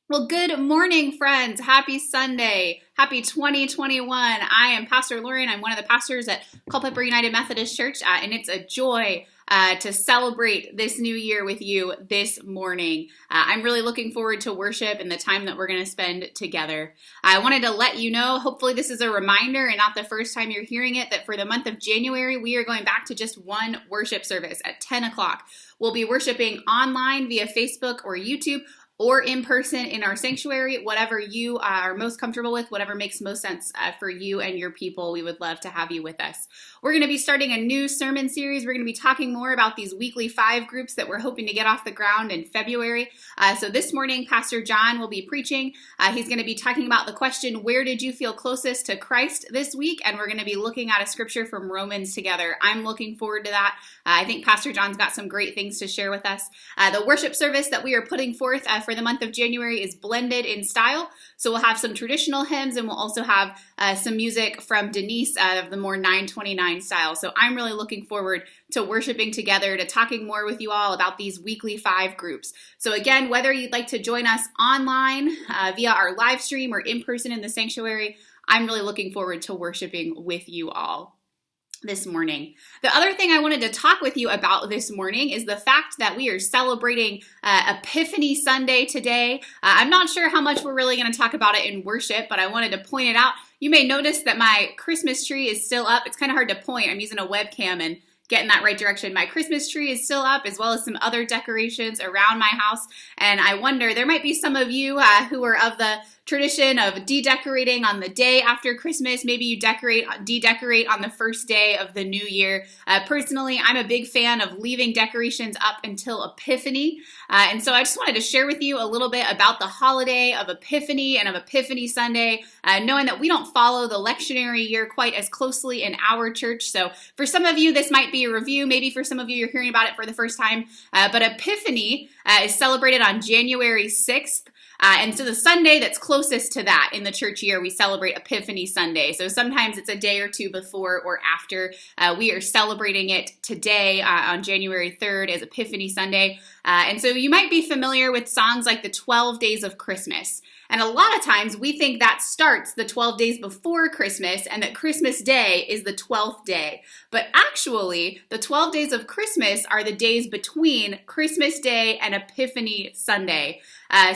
Well, good morning, friends. Happy Sunday. Happy 2021. I am Pastor Lauren. I'm one of the pastors at Culpeper United Methodist Church, and it's a joy to celebrate this new year with you this morning. I'm really looking forward to worship and the time that we're going to spend together. I wanted to let you know, hopefully this is a reminder and not the first time you're hearing it, that for the month of January, we are going back to just one worship service at 10 o'clock. We'll be worshiping online via Facebook or YouTube, or in person in our sanctuary, whatever you are most comfortable with, whatever makes most sense for you and your people. We would love to have you with us. We're going to be starting a new sermon series. We're going to be talking more about these weekly 5 groups that we're hoping to get off the ground in February. So this morning, Pastor John will be preaching. He's going to be talking about the question, where did you feel closest to Christ this week? And we're going to be looking at a scripture from Romans together. I'm looking forward to that. I think Pastor John's got some great things to share with us. The worship service that we are putting forth for the month of January is blended in style. So we'll have some traditional hymns, and we'll also have some music from Denise of the more 929 style. So I'm really looking forward to worshiping together, to talking more with you all about these weekly 5 groups. So again, whether you'd like to join us online via our live stream or in person in the sanctuary, I'm really looking forward to worshiping with you all this morning. The other thing I wanted to talk with you about this morning is the fact that we are celebrating Epiphany Sunday today. I'm not sure how much we're really going to talk about it in worship, but I wanted to point it out. You may notice that my Christmas tree is still up. It's kind of hard to point. I'm using a webcam and get in that right direction. My Christmas tree is still up, as well as some other decorations around my house. And I wonder, there might be some of you who are of the tradition of de-decorating on the day after Christmas. Maybe you de-decorate on the first day of the new year. Personally, I'm a big fan of leaving decorations up until Epiphany. And so I just wanted to share with you a little bit about the holiday of Epiphany and of Epiphany Sunday, knowing that we don't follow the lectionary year quite as closely in our church. So for some of you, this might be a review. Maybe for some of you, you're hearing about it for the first time. But Epiphany is celebrated on January 6th. And so the Sunday that's closest to that in the church year, we celebrate Epiphany Sunday. So sometimes it's a day or two before or after. We are celebrating it today on January 3rd as Epiphany Sunday. And so you might be familiar with songs like the 12 Days of Christmas. And a lot of times we think that starts the 12 days before Christmas and that Christmas Day is the 12th day. But actually, the 12 days of Christmas are the days between Christmas Day and Epiphany Sunday.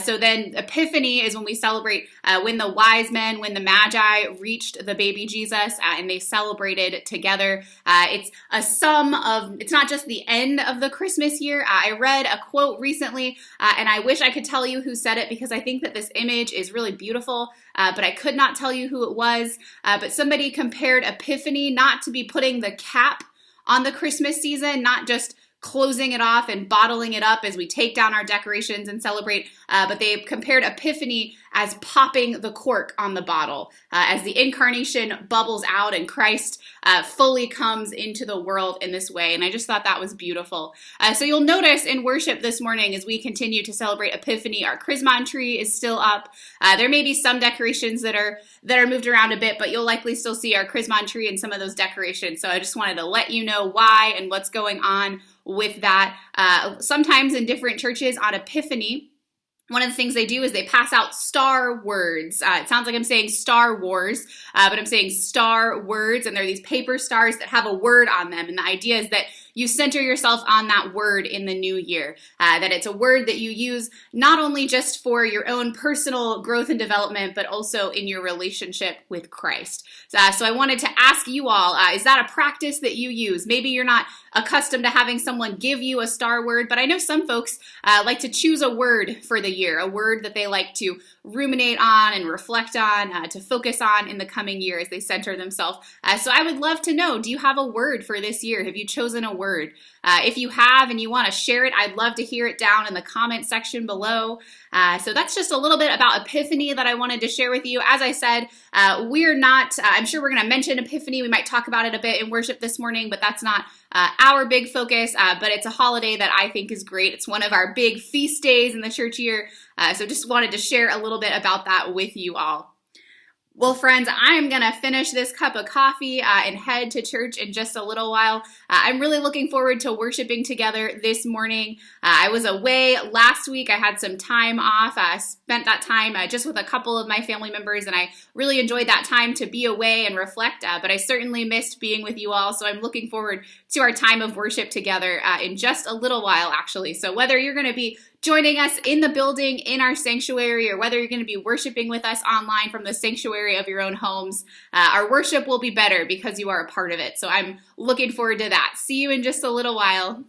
So then Epiphany is when we celebrate when the wise men, when the Magi reached the baby Jesus and they celebrated together. It's a sum of, it's not just the end of the Christmas year. I read a quote recently and I wish I could tell you who said it because I think that this image is really beautiful, but I could not tell you who it was. But somebody compared Epiphany not to be putting the cap on the Christmas season, not just closing it off and bottling it up as we take down our decorations and celebrate, but they compared Epiphany as popping the cork on the bottle, as the incarnation bubbles out and Christ fully comes into the world in this way. And I just thought that was beautiful. So you'll notice in worship this morning as we continue to celebrate Epiphany, our Christmas tree is still up. There may be some decorations that are moved around a bit, but you'll likely still see our Christmas tree and some of those decorations. So I just wanted to let you know why and what's going on with that. Sometimes in different churches on Epiphany, one of the things they do is they pass out star words. It sounds like I'm saying Star Wars, but I'm saying star words, and they're these paper stars that have a word on them. And the idea is that you center yourself on that word in the new year, that it's a word that you use not only just for your own personal growth and development, but also in your relationship with Christ. So I wanted to ask you all, is that a practice that you use? Maybe you're not accustomed to having someone give you a star word, but I know some folks like to choose a word for the year, a word that they like to ruminate on and reflect on, to focus on in the coming year as they center themselves. So I would love to know, do you have a word for this year? Have you chosen a word? If you have and you want to share it, I'd love to hear it down in the comment section below. So that's just a little bit about Epiphany that I wanted to share with you. As I said, we're not, I'm sure we're going to mention Epiphany. We might talk about it a bit in worship this morning, but that's not our big focus, but it's a holiday that I think is great. It's one of our big feast days in the church year. So just wanted to share a little bit about that with you all. Well, friends, I am going to finish this cup of coffee and head to church in just a little while. I'm really looking forward to worshiping together this morning. I was away last week. I had some time off. I spent that time just with a couple of my family members, and I really enjoyed that time to be away and reflect, but I certainly missed being with you all, so I'm looking forward to our time of worship together in just a little while, actually. So whether you're going to be joining us in the building, in our sanctuary, or whether you're going to be worshiping with us online from the sanctuary of your own homes, our worship will be better because you are a part of it. So I'm looking forward to that. See you in just a little while.